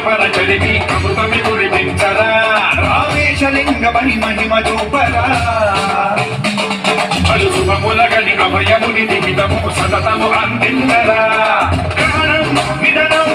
పర చలిమి అమృతమి కురిపించరా రామేశలింగ మహిమ చూపరా అలు శుభములగని అభయముని దిగితము సతతము అందించరా నిధనం